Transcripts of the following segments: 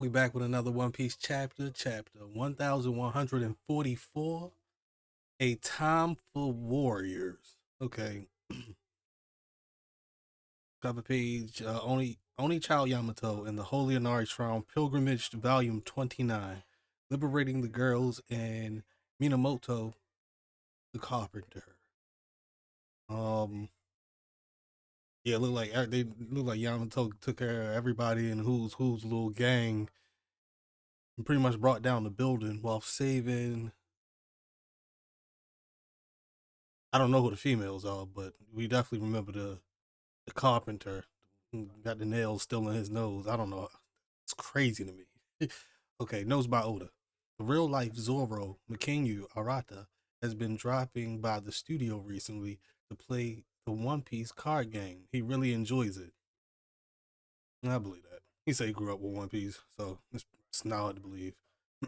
We back with another One Piece chapter, chapter 1144, A Time for Warriors. Okay, cover page, only Child Yamato in the Holy Inari Shrine Pilgrimage Volume 29, Liberating the Girls and Minamoto the Carpenter. Um, yeah, they look like Yamato took care of everybody in who's little gang and pretty much brought down the building while saving. I don't know who the females are, but we definitely remember the carpenter who got the nails still in his nose. I don't know. It's crazy to me. Okay, Nose by Oda. The real life Zoro Makenyu Arata has been dropping by the studio recently to play the One Piece card game. He really enjoys it. I believe that. He said he grew up with One Piece, so it's not hard to believe.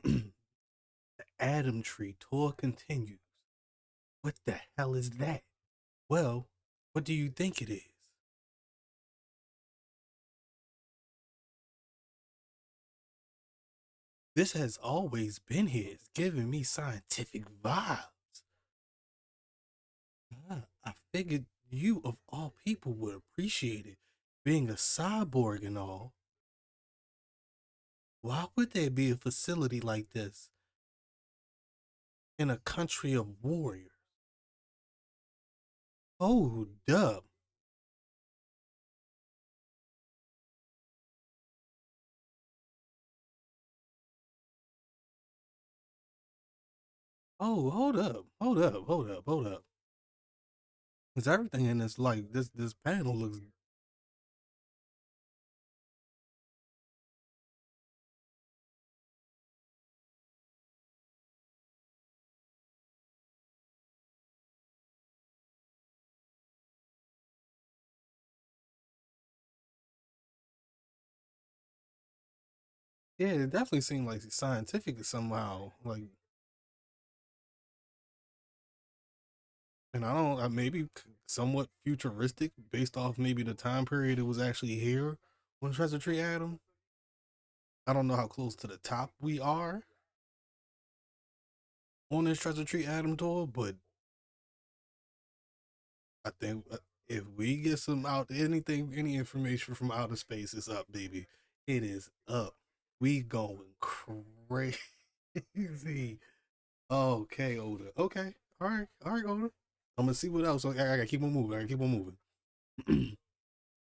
The Adam Tree tour continues. What the hell is that? Well, what do you think it is? This has always been here. It's giving me scientific vibes. I figured you, of all people, would appreciate it, being a cyborg and all. Why would there be a facility like this in a country of warriors? Oh, dub. Oh, hold up, hold up, hold up, hold up. Because everything in this, like, this panel looks. Yeah, it definitely seemed like scientific somehow. Like, and I don't, maybe somewhat futuristic based off maybe the time period it was actually here when Treasure Tree had him. I don't know how close to the top we are on this Treasure Tree Adam tour, but I think if we get some out any information from outer space, it's up, baby. It is up. We going crazy. Okay, Oda. Okay, all right, Oda. I'm gonna see what else. I gotta keep on moving. I gotta keep on moving.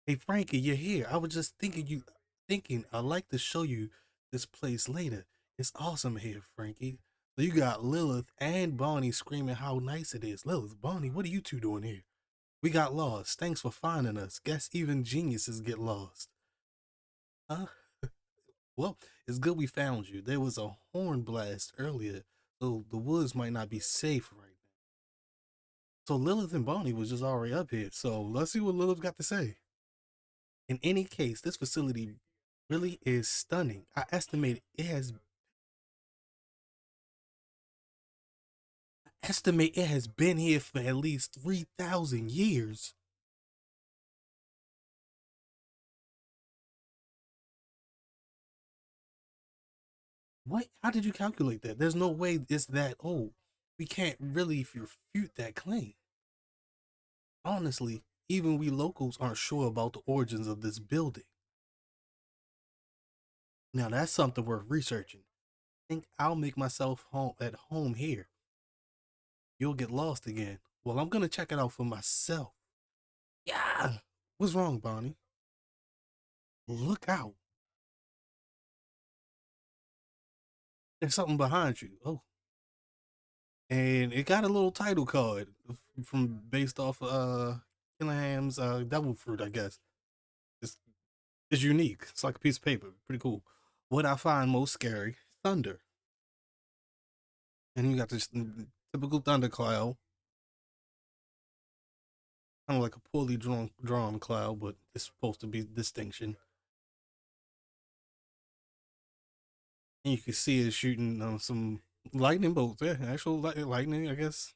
Hey Frankie, you're here. I was just thinking I'd like to show you this place later. It's awesome here, Frankie. So you got Lilith and Bonnie screaming how nice it is. Lilith, Bonnie, what are you two doing here? We got lost. Thanks for finding us. Guess even geniuses get lost. Huh? Well, it's good we found you. There was a horn blast earlier, so the woods might not be safe right now. So Lilith and Bonnie was just already up here. So let's see what Lilith got to say. In any case, this facility really is stunning. I estimate it has been here for at least 3,000 years. What? How did you calculate that? There's no way it's that old. We can't really refute that claim. Honestly, even we locals aren't sure about the origins of this building. Now that's something worth researching. I think I'll make myself home at home here. You'll get lost again. Well, I'm gonna check it out for myself. Yeah. What's wrong, Bonnie? Look out. There's something behind you. Oh. And it got a little title card from based off Killingham's devil fruit, I guess. It's it's unique. It's like a piece of paper. Pretty cool. What I find most scary, thunder. And you got this typical thundercloud, kind of like a poorly drawn cloud, but it's supposed to be distinction. And you can see it shooting some lightning bolts. Yeah, actual lightning, I guess.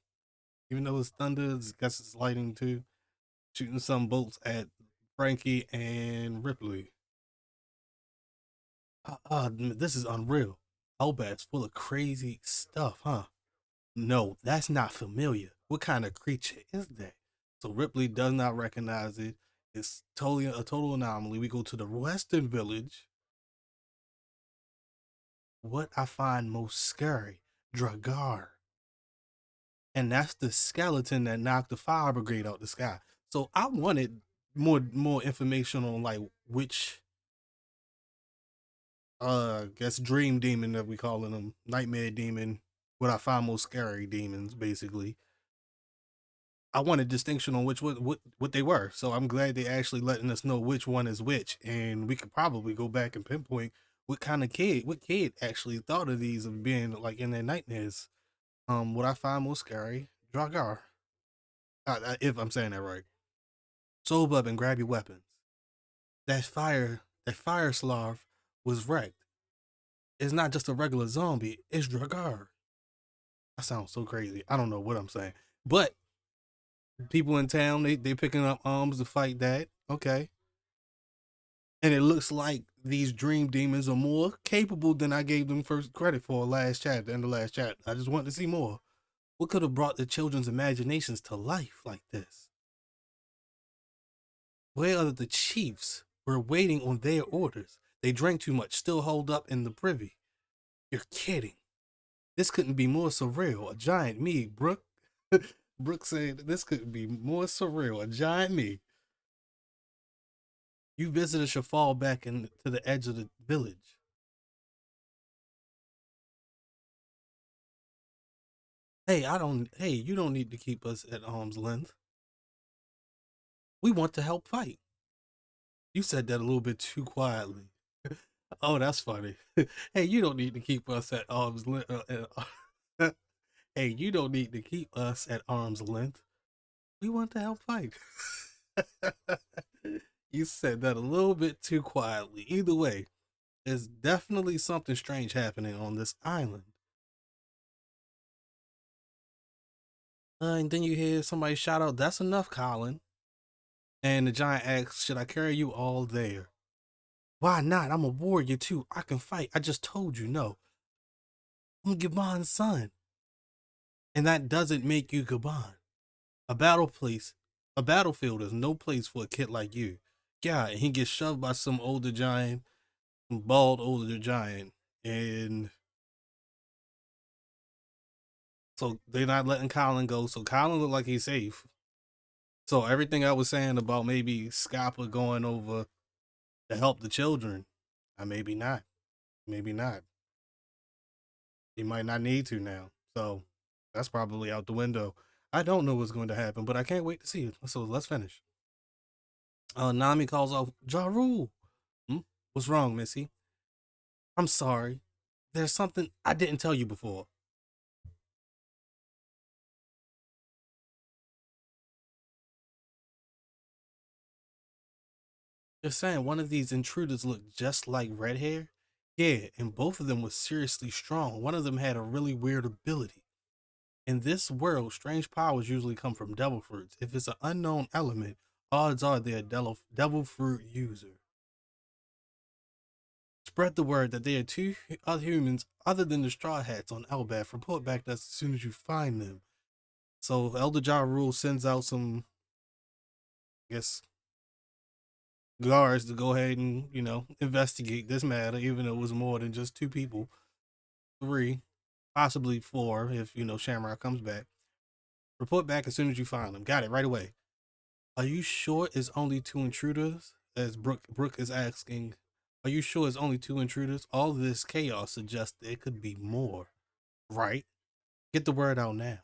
Even though it's thunder, I guess it's lightning too. Shooting some bolts at Frankie and Ripley. This is unreal. Elbap's full of crazy stuff, huh? No, that's not familiar. What kind of creature is that? So Ripley does not recognize it. It's totally a total anomaly. We go to the Western Village. What I find most scary, Dragar. And that's the skeleton that knocked the fire brigade out the sky. So I wanted more information on like which guess dream demon that we calling them, nightmare demon, what I find most scary demons, basically. I want a distinction on which what they were. So I'm glad they actually letting us know which one is which, and we could probably go back and pinpoint what kid actually thought of these of being like in their nightmares. What I find most scary, Dragar, if I'm saying that right. Sober up and grab your weapons. That fire Slav was wrecked. It's not just a regular zombie, it's Dragar. That sounds so crazy. I don't know what I'm saying. But people in town, they picking up arms to fight that. Okay. And it looks like these dream demons are more capable than I gave them first credit for last chat, in the last chat. I just want to see more. What could have brought the children's imaginations to life like this? Where are the chiefs? We're waiting on their orders. They drank too much, still hold up in the privy. You're kidding. This couldn't be more surreal. A giant me, Brooke. Brooke said this couldn't be more surreal. A giant me. You visitors should fall back into the edge of the village. Hey, you don't need to keep us at arm's length. We want to help fight. You said that a little bit too quietly. Oh, that's funny. Hey, you don't need to keep us at arm's length. Hey, you don't need to keep us at arm's length. We want to help fight. You said that a little bit too quietly. Either way, there's definitely something strange happening on this island. And then you hear somebody shout out, "That's enough, Colin." And the giant asks, "Should I carry you all there?" Why not? I'm a warrior too. I can fight. I just told you no. I'm Gabon's son. And that doesn't make you Gabon. A battle place, a battlefield is no place for a kid like you. Yeah, and he gets shoved by some older giant, some bald older giant. And so they're not letting Colin go. So Colin look like he's safe. So everything I was saying about maybe Scapa going over to help the children, maybe not. Maybe not. He might not need to now. So that's probably out the window. I don't know what's going to happen, but I can't wait to see it. So let's finish. Nami calls off Ja Rule. Hmm? What's wrong, Missy? I'm sorry. There's something I didn't tell you before. Just saying, one of these intruders looked just like Red Hair. Yeah, and both of them was seriously strong. One of them had a really weird ability. In this world, strange powers usually come from devil fruits. If it's an unknown element, odds are they're a devil fruit user. Spread the word that there are two other humans other than the Straw Hats on Elbaf. Report back to us as soon as you find them. So Elder Ja Rule sends out some, I guess, guards to go ahead and, investigate this matter, even though it was more than just two people. Three, possibly four, if, Shamrock comes back. Report back as soon as you find them. Got it right away. Are you sure it's only two intruders? As Brooke is asking, are you sure it's only two intruders? All this chaos suggests it could be more. Right? Get the word out now.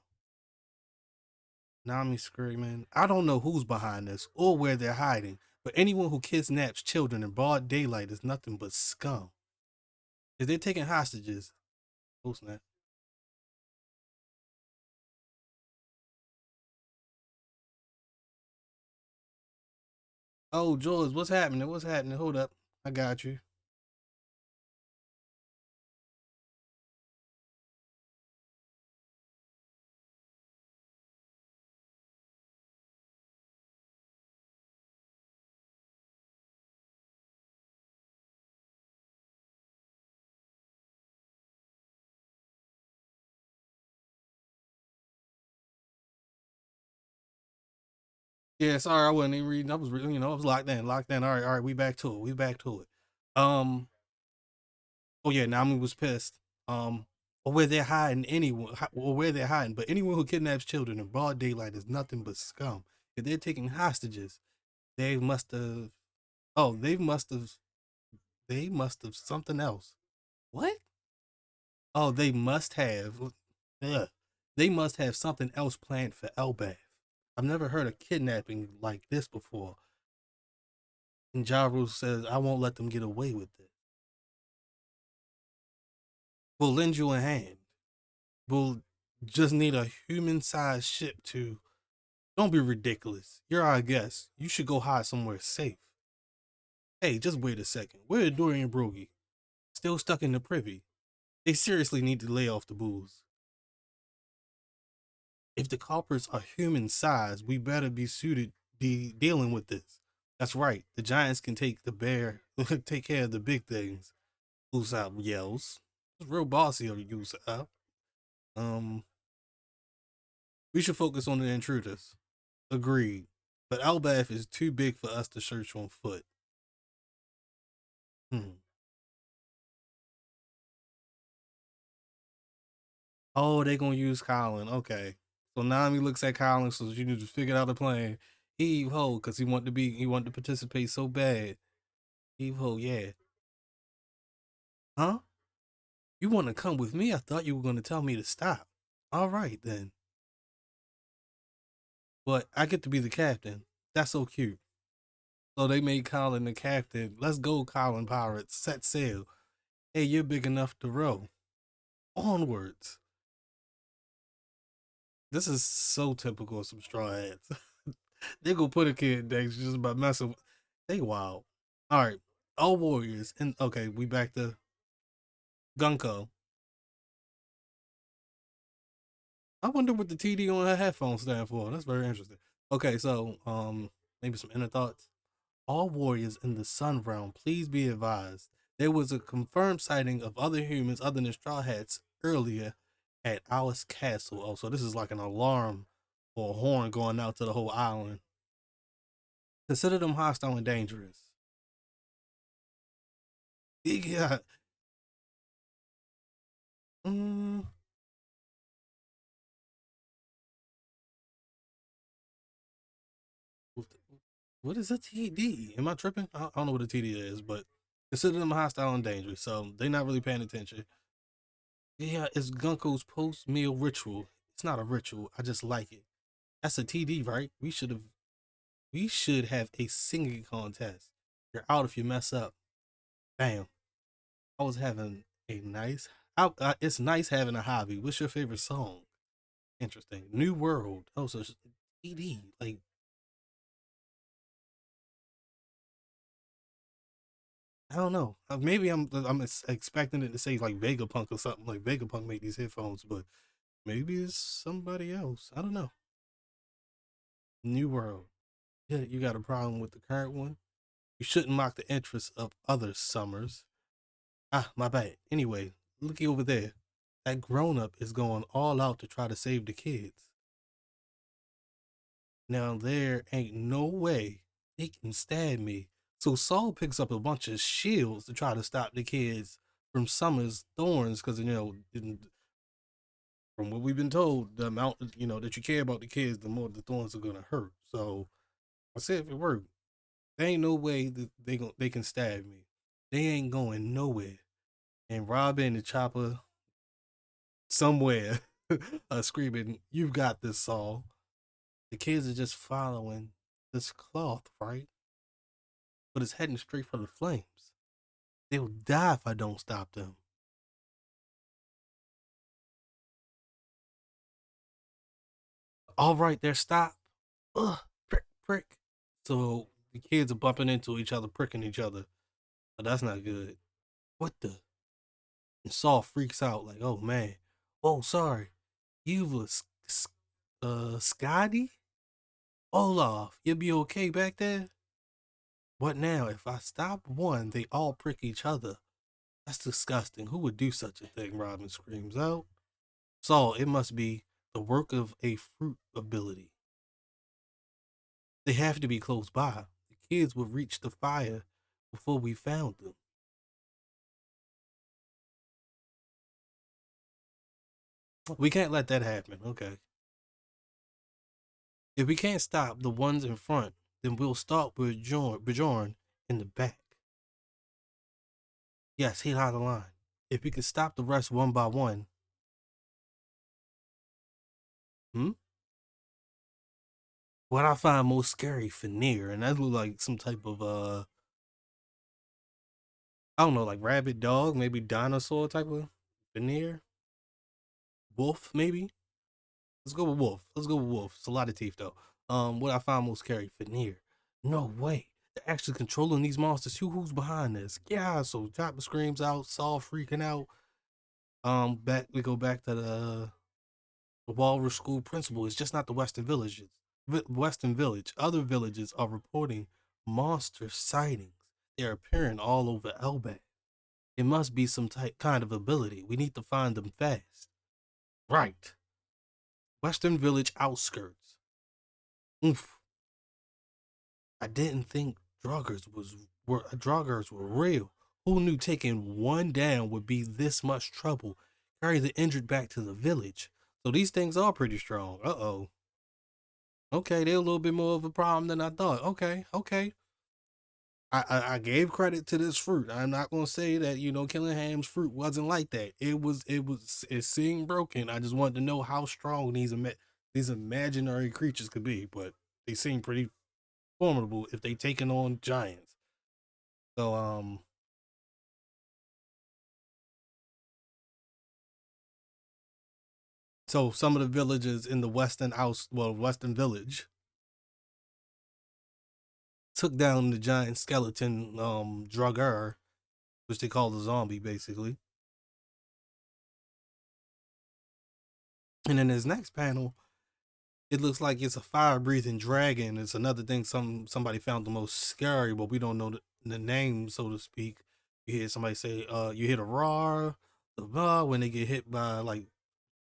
Nami screaming, I don't know who's behind this or where they're hiding, but anyone who kidnaps children in broad daylight is nothing but scum. If they're taking hostages, oh snap. Oh, George, what's happening? What's happening? Hold up. I got you. Yeah, sorry, I wasn't even reading. I was, I was locked in, locked in. All right, we back to it. We back to it. Um, oh yeah, Nami was pissed. Or where they're hiding anyone, or where they're hiding. But anyone who kidnaps children in broad daylight is nothing but scum. If they're taking hostages, they must have. Oh, they must have. They must have something else. What? Oh, they must have. Ugh. They must have something else planned for Elbath. I've never heard of kidnapping like this before. And Jaru says, I won't let them get away with it. We'll lend you a hand. We'll just need a human sized ship to. Don't be ridiculous. You're our guest. You should go hide somewhere safe. Hey, just wait a second. Where are Dory and Brogy? Still stuck in the privy. They seriously need to lay off the booze. If the culprits are human sized, we better be dealing with this. That's right. The giants can take the bear, take care of the big things. Usopp yells. It's real bossy of Usopp. Um, we should focus on the intruders. Agreed. But Elbath is too big for us to search on foot. Hmm. Oh, they gonna use Colin. Okay. So Nami looks at Colin, so she needs to figure out a plan. Heave ho, because he wanted to participate so bad. Heave ho, yeah. Huh? You want to come with me? I thought you were gonna tell me to stop. All right then. But I get to be the captain. That's so cute. So they made Colin the captain. Let's go, Colin Pirates. Set sail. Hey, you're big enough to row. Onwards. This is so typical of some straw hats. They gonna put a kid in danger just by messing with. They wild. All right. All warriors. And okay, we back to Gunko. I wonder what the TD on her headphones stand for. That's very interesting. Okay, so maybe some inner thoughts. All warriors in the Sun Realm, please be advised. There was a confirmed sighting of other humans other than Straw Hats earlier at Alice Castle. Oh, so this is like an alarm or a horn going out to the whole island. Consider them hostile and dangerous. Yeah. Mm, what is a TD? Am I tripping? I don't know what a TD is, but consider them hostile and dangerous. So they're not really paying attention. Yeah, it's Gunko's post meal ritual. It's not a ritual. I just like it. That's a TD, right? We should have a singing contest. You're out if you mess up. Bam. I was having a nice. It's nice having a hobby. What's your favorite song? Interesting. New World. Oh, so TD. Like I don't know. Maybe I'm expecting it to say like Vegapunk or something. Like Vegapunk made these headphones, but maybe it's somebody else. I don't know. New World. Yeah, you got a problem with the current one? You shouldn't mock the interests of other summers. Ah, my bad. Anyway, looky over there. That grown up is going all out to try to save the kids. Now there ain't no way he can stab me. So Saul picks up a bunch of shields to try to stop the kids from Summer's thorns, because from what we've been told, the amount that you care about the kids, the more the thorns are gonna hurt. So I said if it worked, there ain't no way that they can stab me. They ain't going nowhere. And Robin and Chopper somewhere screaming, "You've got this, Saul." The kids are just following this cloth, right? But it's heading straight for the flames. They'll die if I don't stop them. All right, they're stopped. Ugh, prick, prick. So the kids are bumping into each other, pricking each other. But that's not good. What the? And Saul freaks out like, "Oh man, oh sorry, you was Scotty, Olaf. You'll be okay back there." What now? If I stop one, they all prick each other. That's disgusting. Who would do such a thing? Robin screams out. Saul, it must be the work of a fruit ability. They have to be close by. The kids would reach the fire before we found them. We can't let that happen. Okay. If we can't stop the ones in front, then we'll start with Bjorn in the back. Yes, he'd out the line. If we could stop the rest one by one, hmm? What I find most scary, Fenrir, and that look like some type of I don't know, like rabbit dog, maybe dinosaur type of Fenrir, wolf maybe. Let's go with wolf. Let's go with wolf. It's a lot of teeth though. What I find most scary, Fenrir. No way. They're actually controlling these monsters. Who's behind this? Yeah, so Chopper screams out, Saul freaking out. Back we go back to the Walrus School principal. It's just not the Western villages. Western Village. Other villages are reporting monster sightings. They're appearing all over Elbap. It must be some type kind of ability. We need to find them fast. Right. Western Village outskirts. Oof. I didn't think druggers were real. Who knew taking one down would be this much trouble? Carry the injured back to the village. So these things are pretty strong. Uh-oh. Okay, they're a little bit more of a problem than I thought. Okay, okay. I gave credit to this fruit. I'm not gonna say that Killingham's fruit wasn't like that. It seemed broken. I just wanted to know how strong these imaginary creatures could be, but they seem pretty formidable if they taking on giants. So some of the villages in the Western Village took down the giant skeleton drugger, which they call the zombie basically. And in his next panel, it looks like it's a fire breathing dragon. It's another thing somebody found the most scary, but we don't know the name, so to speak. You hear somebody say, you hear the roar, the blah when they get hit by like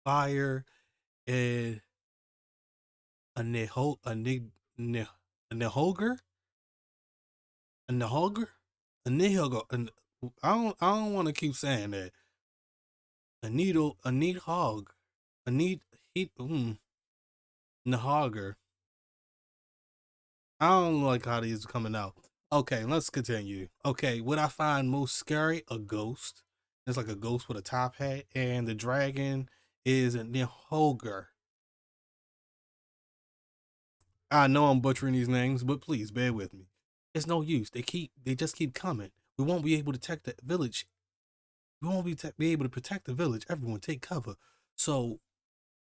fire and a neho a ne, ne, a nehoger a nehoger a nehoger. I don't want to keep saying that. A neat hog a neat heat nehoger. I don't like how these are coming out. Okay, let's continue. Okay, what I find most scary, a ghost. It's like a ghost with a top hat, and the dragon is a Nihilgar. I know I'm butchering these names, but please bear with me. It's no use. They just keep coming. We won't be able to protect the village. We won't be able to protect the village. Everyone take cover. So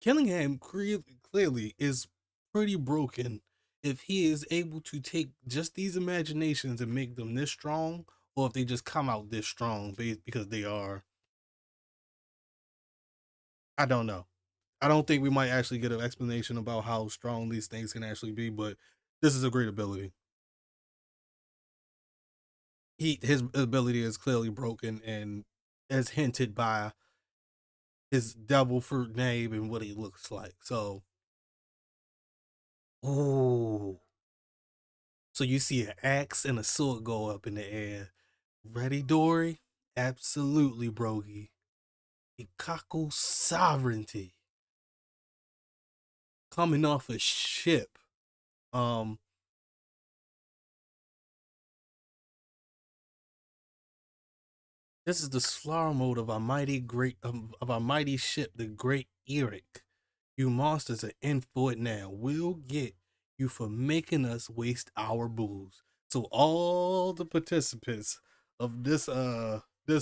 Killingham clearly is pretty broken if he is able to take just these imaginations and make them this strong, or if they just come out this strong because they are. I don't know. I don't think we might actually get an explanation about how strong these things can actually be, but this is a great ability. His ability is clearly broken and as hinted by his devil fruit name and what he looks like. So, oh, so you see an axe and a sword go up in the air. Ready, Dory? Absolutely, Brogy. Ikaku sovereignty coming off a ship. Um, this is the slaughter mode of our mighty ship, the Great Eric. You monsters are in for it now. We'll get you for making us waste our booze. So all the participants of this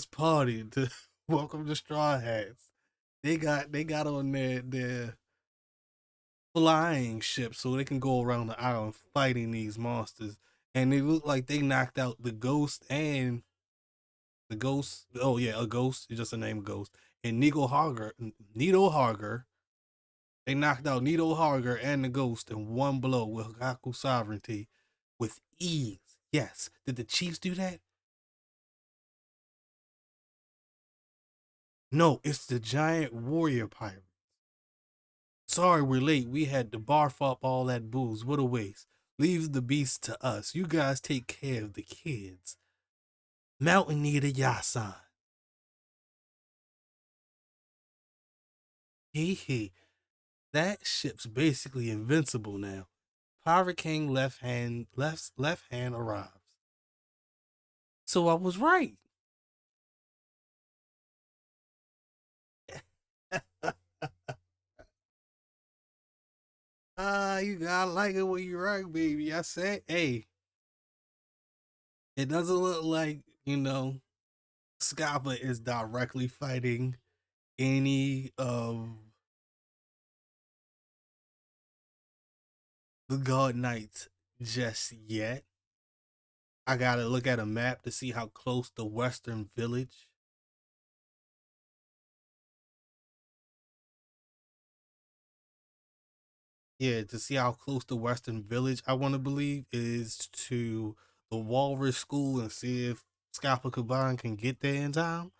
party to welcome the Straw Hats, they got on their flying ship so they can go around the island fighting these monsters. And they look like they knocked out the ghost and the ghost. Oh yeah, a ghost. It's just a name, ghost. And Nito Harger. They knocked out Nito Harger and the ghost in one blow with Gaku sovereignty with ease. Yes. Did the Chiefs do that? No, it's the giant warrior pirate. Sorry we're late. We had to barf up all that booze. What a waste. Leaves the beast to us. You guys take care of the kids. Mountain Eater Yasan. Hee hee. That ship's basically invincible now. Pirate King left hand arrives. So I was right. You gotta like it when you're right, baby. I said, hey, it doesn't look like, Scapa is directly fighting any of the God Knights just yet. I gotta look at a map to see how close the Western Village. Yeah, to see how close the Western Village, I want to believe, is to the Walrus School and see if Scalper Caban can get there in time.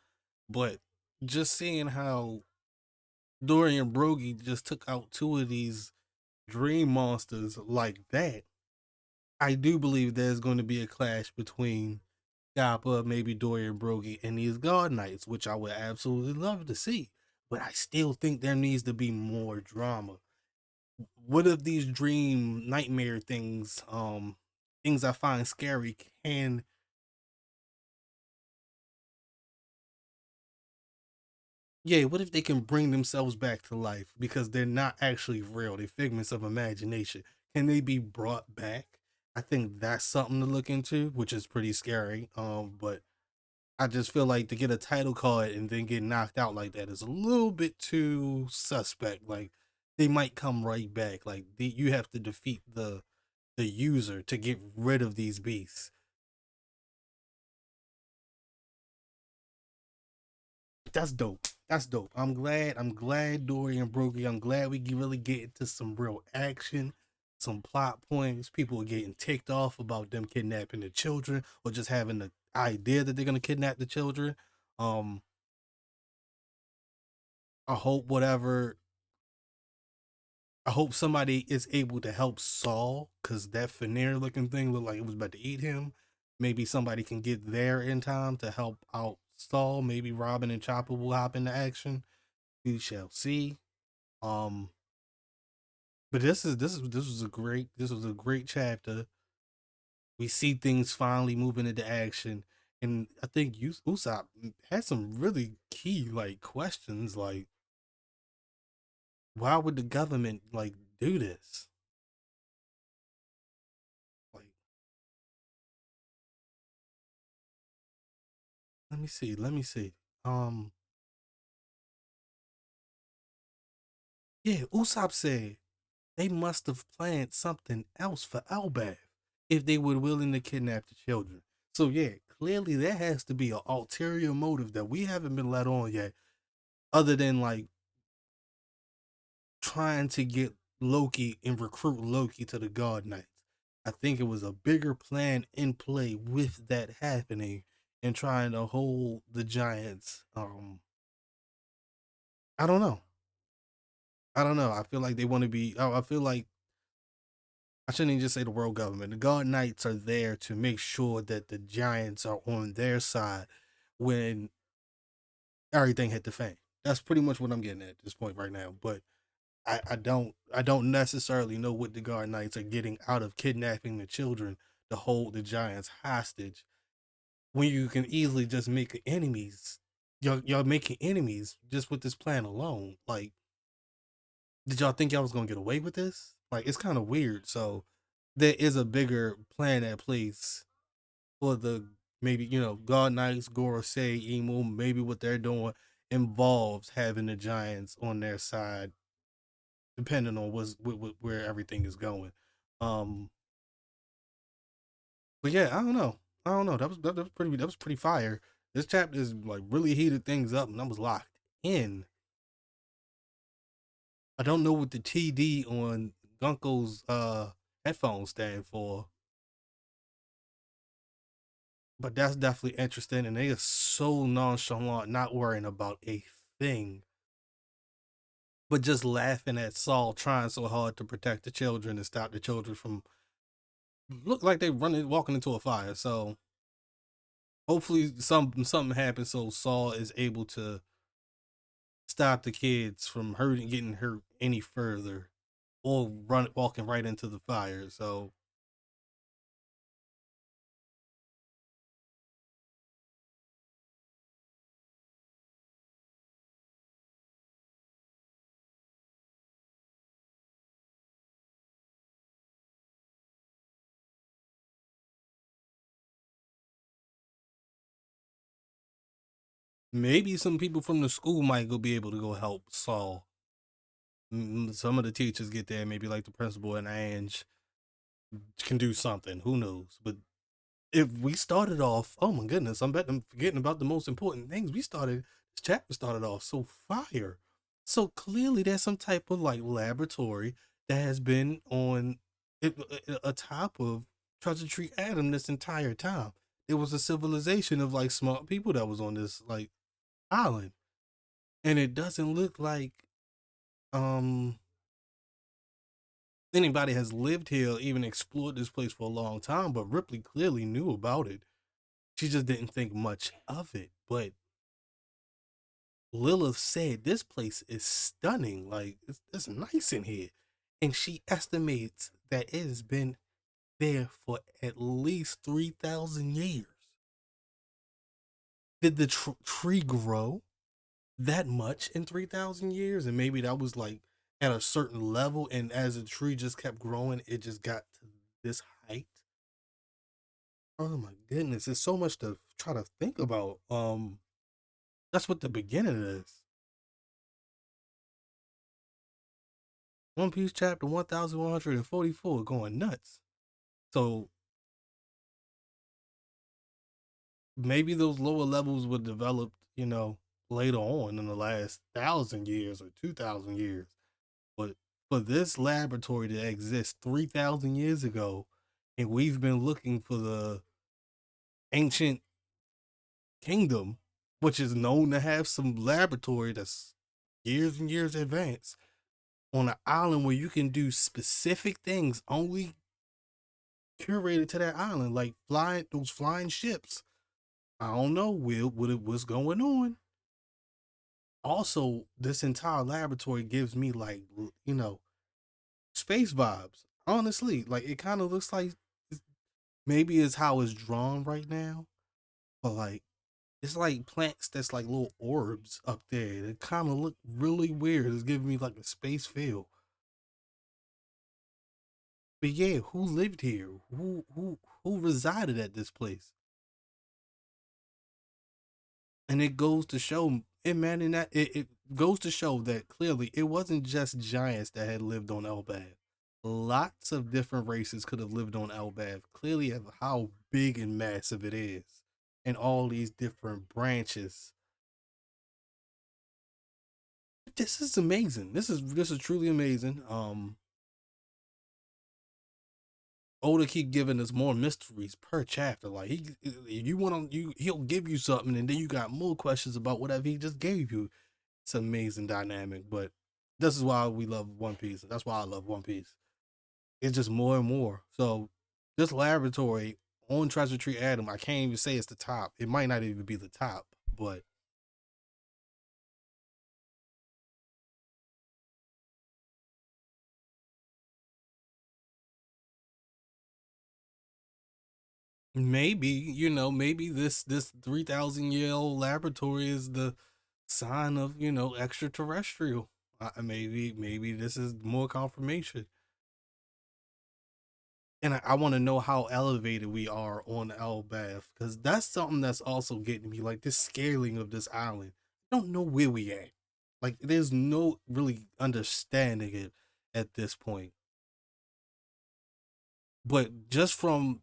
But just seeing how Dorian Brogy just took out two of these dream monsters like that, I do believe there's going to be a clash between Scalper, maybe Dorian Brogy, and these God Knights, which I would absolutely love to see. But I still think there needs to be more drama. What if these dream nightmare things, things I find scary, can, yeah, what if they can bring themselves back to life because they're not actually real, they're figments of imagination? Can they be brought back? I think that's something to look into, which is pretty scary. But I just feel like to get a title card and then get knocked out like that is a little bit too suspect. Like they might come right back. Like you have to defeat the user to get rid of these beasts. That's dope. That's dope. I'm glad. I'm glad Dory and Brokey. I'm glad we can really get into some real action, some plot points. People are getting ticked off about them kidnapping the children or just having the idea that they're gonna kidnap the children. Um, I hope whatever. I hope somebody is able to help Saul because that Finnair looking thing looked like it was about to eat him. Maybe somebody can get there in time to help out Saul. Maybe Robin and Chopper will hop into action. We shall see. Um, but this was a great chapter. We see things finally moving into action, and I think Usopp had some really key like questions, like why would the government like do this? Like, let me see. Um, yeah, Usopp said they must have planned something else for Elbaf if they were willing to kidnap the children. So yeah, clearly there has to be an ulterior motive that we haven't been let on yet, other than like trying to get Loki and recruit Loki to the God Knights. I think it was a bigger plan in play with that happening and trying to hold the Giants. I don't know. I don't know. I feel like they want to be. I feel like I shouldn't even just say the world government. The God Knights are there to make sure that the Giants are on their side when everything hit the fan. That's pretty much what I'm getting at this point right now. But I don't necessarily know what the Guard Knights are getting out of kidnapping the children to hold the Giants hostage when you can easily just make enemies. Y'all making enemies just with this plan alone. Like, did y'all think y'all was gonna get away with this? Like, it's kind of weird. So there is a bigger plan at place for the maybe God Knights, Gorosei, Emu. Maybe what they're doing involves having the Giants on their side depending on where everything is going. Um, but yeah, I don't know. I don't know. That was pretty fire. This chapter is like really heated things up, and I was locked in. I don't know what the TD on Gunko's headphones stand for, but that's definitely interesting. And they are so nonchalant, not worrying about a thing, but just laughing at Saul trying so hard to protect the children and stop the children from look like they running walking into a fire. So hopefully something happens so Saul is able to stop the kids from hurting getting hurt any further or run walking right into the fire. So maybe some people from the school might go be able to go help Saul. Some of the teachers get there, maybe like the principal and Ange can do something. Who knows? But if we started off, oh my goodness, I'm forgetting about the most important things. This chapter started off so fire. So clearly there's some type of like laboratory that has been on a top of Treasure Tree Adam this entire time. It was a civilization of like smart people that was on this like island. And it doesn't look like um anybody has lived here, even explored this place for a long time, but Ripley clearly knew about it. She just didn't think much of it. But Lilith said this place is stunning. Like it's nice in here, and she estimates that it has been there for at least 3,000 years. Did the tree grow that much in 3,000 years? And maybe that was like at a certain level, and as the tree just kept growing, it just got to this height. Oh my goodness, there's so much to try to think about. That's what the beginning is. One Piece chapter 1144 going nuts. So maybe those lower levels were developed, later on in the last 1,000 years or 2,000 years. But for this laboratory to exist 3,000 years ago, and we've been looking for the ancient kingdom, which is known to have some laboratory that's years and years advanced, on an island where you can do specific things only curated to that island, like flying those flying ships. I don't know, Will, what's going on. Also, this entire laboratory gives me like space vibes. Honestly, like it kind of looks like maybe it's how it's drawn right now, but like it's like plants that's like little orbs up there. They kind of look really weird. It's giving me like a space feel. But yeah, who lived here? Who resided at this place? And it goes to show it, man. And it goes to show that clearly it wasn't just giants that had lived on Elbaf. Lots of different races could have lived on Elbaf. Clearly, of how big and massive it is, and all these different branches. This is amazing. This is truly amazing. Oda keep giving us more mysteries per chapter. Like you want to, he'll give you something, and then you got more questions about whatever he just gave you. It's amazing dynamic, but this is why we love One Piece. That's why I love One Piece. It's just more and more. So this laboratory on Treasure Tree Adam, I can't even say it's the top. It might not even be the top, but maybe maybe this 3,000 year old laboratory is the sign of extraterrestrial. Maybe this is more confirmation. And I want to know how elevated we are on Elbaf, because that's something that's also getting me. Like this scaling of this island, I don't know where we at. Like there's no really understanding it at this point. But just from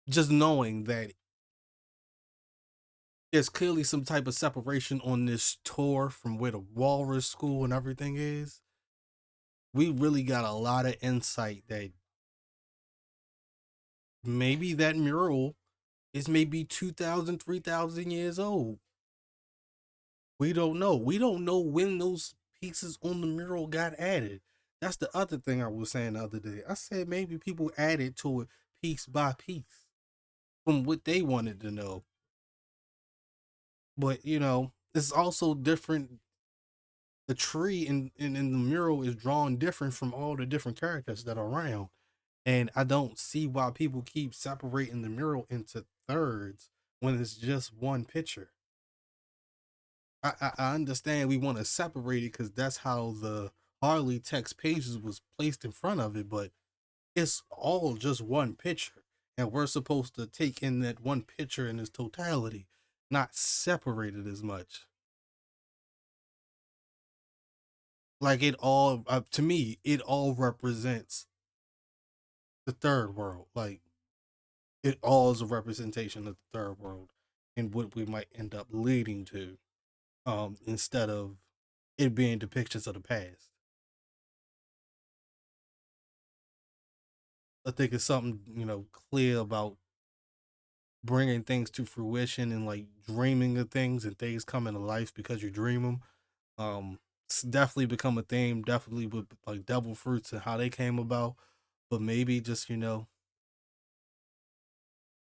just knowing that there's clearly some type of separation on this tour from where the Walrus School and everything is, we really got a lot of insight that maybe that mural is maybe 2,000, 3,000 years old. We don't know. We don't know when those pieces on the mural got added. That's the other thing I was saying the other day. I said maybe people added to it piece by piece from what they wanted to know. But it's also different. The tree in the mural is drawn different from all the different characters that are around. And I don't see why people keep separating the mural into thirds when it's just one picture. I understand we want to separate it because that's how the Harley text pages was placed in front of it, but it's all just one picture. And we're supposed to take in that one picture in its totality, not separate it as much. Like it all, to me, it all represents the third world. Like it all is a representation of the third world and what we might end up leading to, instead of it being depictions of the past. I think it's something clear about bringing things to fruition and like dreaming of things and things coming to life because you dream them. It's definitely become a theme. Definitely with like devil fruits and how they came about, but maybe just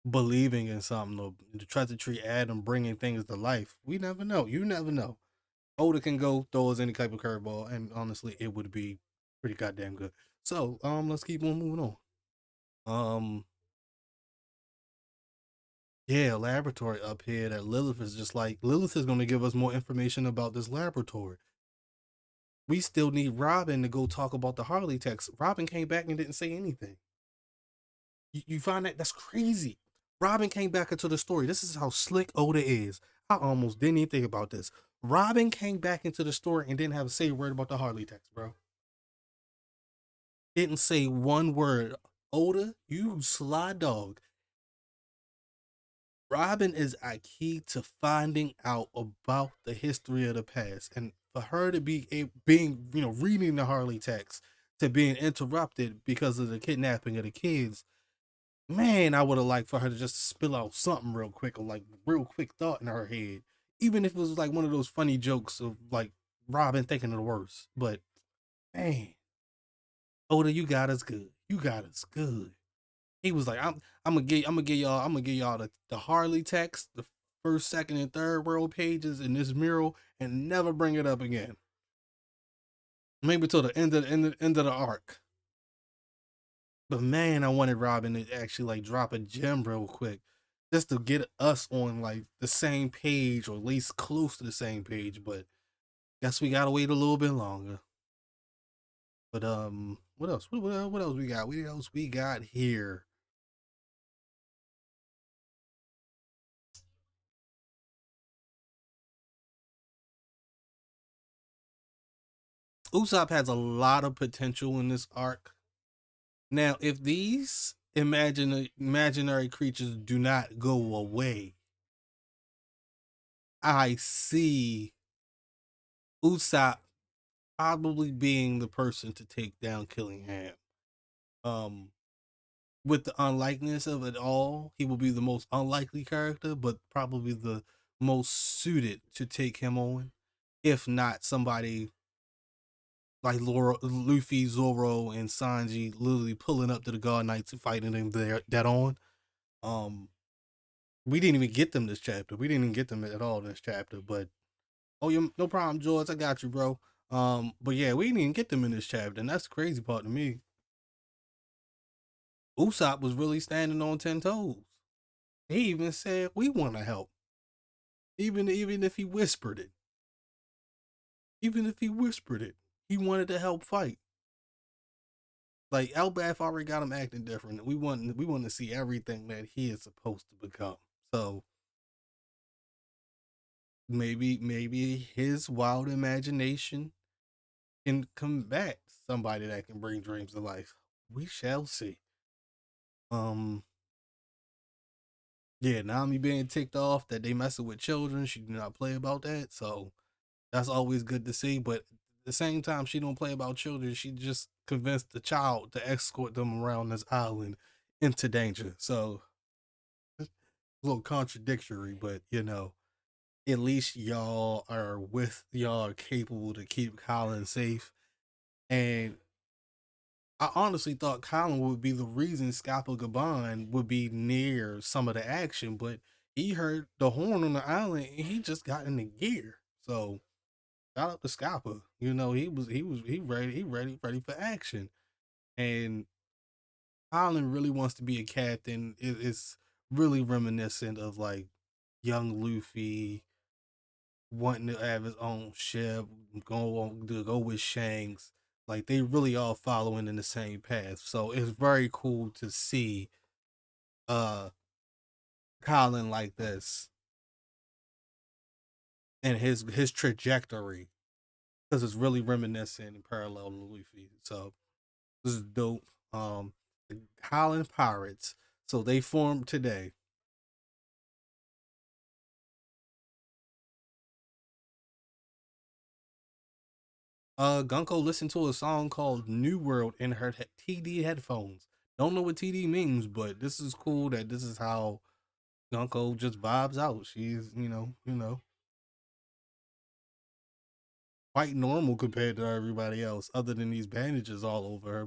believing in something or the treasure tree Adam bringing things to life. We never know. You never know. Oda can go throw us any type of curveball, and honestly, it would be pretty goddamn good. So, let's keep on moving on. Um, yeah, laboratory up here that Lilith is just like Lilith is going to give us more information about this laboratory. We still need Robin to go talk about the Harley text. Robin came back and didn't say anything. You find that's crazy. Robin came back into the story. This is how slick Oda is. I almost didn't even think about this. Robin came back into the story and didn't have to say a word about the Harley text, bro. Didn't say one word. Oda, you sly dog. Robin is a key to finding out about the history of the past, and for her to be being reading the Harley text to being interrupted because of the kidnapping of the kids. Man, I would have liked for her to just spill out something real quick or like real quick thought in her head, even if it was like one of those funny jokes of like Robin thinking of the worst. But man, Oda, you got us good. You got us good. He was like, I'm gonna give y'all the Harley text, the first, second, and third world pages in this mural, and never bring it up again. Maybe till the end of the arc. But man, I wanted Robin to actually like drop a gem real quick, just to get us on like the same page or at least close to the same page. But guess we gotta wait a little bit longer. But what else? What else we got? What else we got here? Usopp has a lot of potential in this arc. Now, if these imaginary creatures do not go away, I see Usopp probably being the person to take down Killingham. Um, with the unlikeness of it all, he will be the most unlikely character, but probably the most suited to take him on. If not somebody like Luffy, Zoro, and Sanji literally pulling up to the God Knights and fighting them there that on. Um, we didn't even get them this chapter. We didn't even get them at all this chapter. But oh, yeah, no problem, George. I got you, bro. But yeah, we didn't even get them in this chapter, and that's the crazy part to me. Usopp was really standing on 10 toes. He even said we want to help, even if he whispered it. Even if he whispered it, he wanted to help fight. Like Elbaf already got him acting different. We want to see everything that he is supposed to become. So maybe his wild imagination can combat somebody that can bring dreams to life. We shall see. Um, yeah, Nami being ticked off that they messing with children. She do not play about that, so that's always good to see. But at the same time, she don't play about children. She just convinced the child to escort them around this island into danger. So it's a little contradictory, but at least y'all are capable to keep Colin safe. And I honestly thought Colin would be the reason Scappa Gaban would be near some of the action, but he heard the horn on the island and he just got in the gear. So shout out to Scappa. You know, he ready for action. And Colin really wants to be a captain. It's really reminiscent of like young Luffy wanting to have his own ship, go with Shanks. Like they really all following in the same path. So it's very cool to see uh Colin like this and his trajectory because it's really reminiscent and parallel to Luffy. So this is dope. The Colin Pirates. So they formed today. Gunko listened to a song called New World in her TD headphones. Don't know what TD means, but this is cool that this is how Gunko just vibes out. She's, quite normal compared to everybody else, other than these bandages all over her.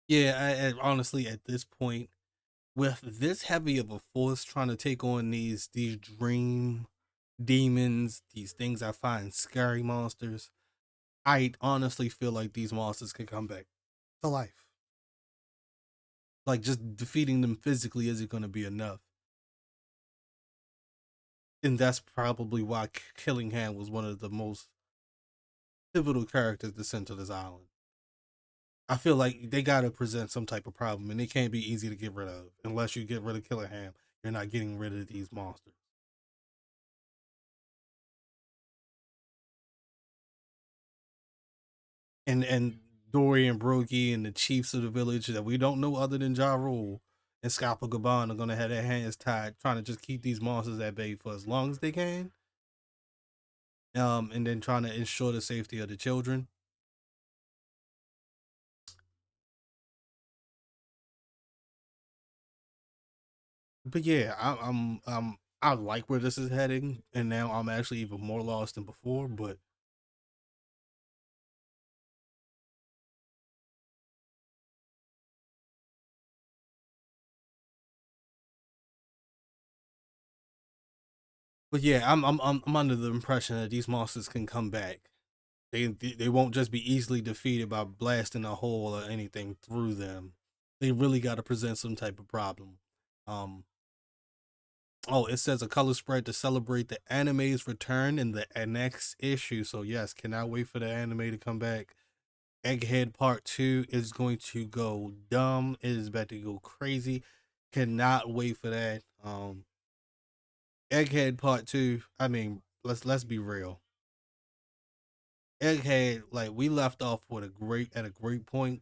Yeah, honestly, at this point, with this heavy of a force trying to take on these dream demons, these things I find scary monsters, I honestly feel like these monsters could come back to life. Like just defeating them physically isn't going to be enough, and that's probably why Killingham was one of the most pivotal characters to send to this island. I feel like they got to present some type of problem, and it can't be easy to get rid of unless you get rid of Killingham. You're not getting rid of these monsters. And Dory and Brokey and the chiefs of the village that we don't know other than Ja Rule and Scalpa Gaban are gonna have their hands tied, trying to just keep these monsters at bay for as long as they can. And then trying to ensure the safety of the children. But yeah, I like where this is heading, and now I'm actually even more lost than before. But yeah, I'm under the impression that these monsters can come back. They won't just be easily defeated by blasting a hole or anything through them. They really got to present some type of problem. Um. Oh, it says a color spread to celebrate the anime's return in the next issue. So yes, cannot wait for the anime to come back. Egghead Part Two is going to go dumb. It is about to go crazy. Cannot wait for that. Egghead Part Two. I mean, let's be real. Egghead, like we left off with a great point,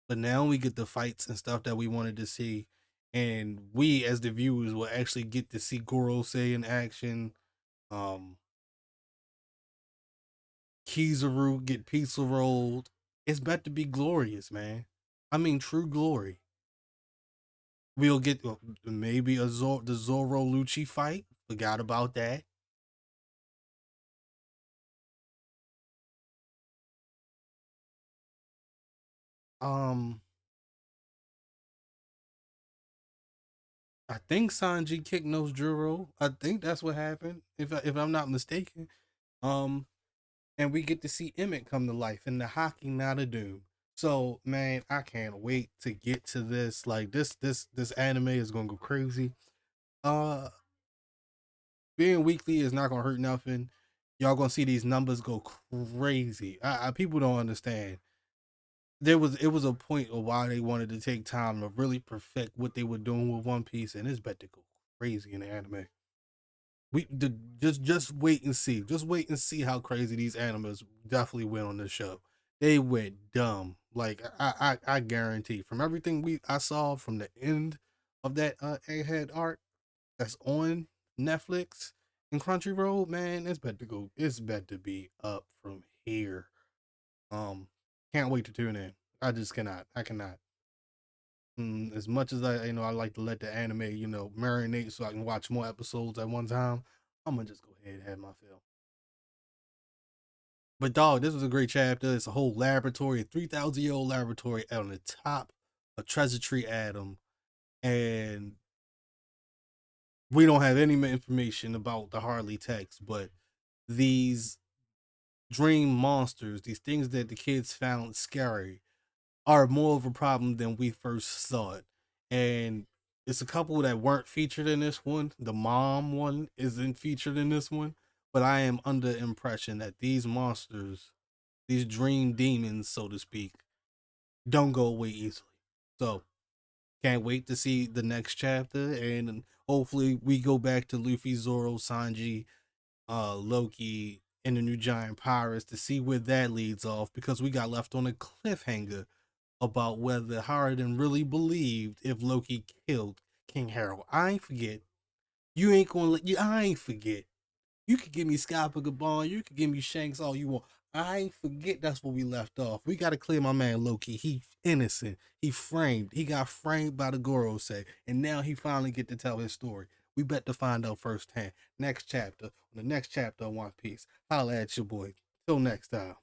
but now we get the fights and stuff that we wanted to see, and we as the viewers will actually get to see Gorosei in action. Um, Kizaru get pizza rolled. It's about to be glorious, man. I mean, true glory. We'll get maybe the Zoro Lucci fight. Forgot about that. Um, I think Sanji kicked Nose Juro. I think that's what happened. If I'm not mistaken. Um, and we get to see Emmett come to life in the Hockey Not a Doom. So man, I can't wait to get to this. Like this anime is gonna go crazy. Uh, being weekly is not gonna hurt nothing. Y'all gonna see these numbers go crazy. People don't understand. It was a point of why they wanted to take time to really perfect what they were doing with One Piece, and it's about to go crazy in the anime. Just wait and see. Just wait and see how crazy these animals definitely went on this show. They went dumb. Like I guarantee from everything we I saw from the end of that Egghead arc that's on Netflix and Crunchyroll, man, it's better to go. It's better to be up from here. Um, can't wait to tune in. I just cannot. I cannot. As much as I like to let the anime, marinate so I can watch more episodes at one time. I'm gonna just go ahead and have my fill. But dog, this was a great chapter. It's a whole laboratory, a 3,000-year-old laboratory on the top of Treasure Tree Atom, and we don't have any information about the Harley text, but these dream monsters, these things that the kids found scary, are more of a problem than we first thought. And it's a couple that weren't featured in this one. The mom one isn't featured in this one, but I am under impression that these monsters, these dream demons, so to speak, don't go away easily. So can't wait to see the next chapter, and hopefully we go back to Luffy, Zoro, Sanji, Loki, and the new giant pirates to see where that leads off because we got left on a cliffhanger about whether Harden really believed if Loki killed King Harold. I ain't forget. You ain't gonna let you. I ain't forget. You could give me Scalper Gabon. You could give me Shanks all you want. I ain't forget that's where we left off. We gotta clear my man Loki. He innocent. He framed. He got framed by the Gorosei, and now he finally get to tell his story. We bet to find out firsthand. Next chapter. On the next chapter of One Piece. Holla at your boy. Till next time.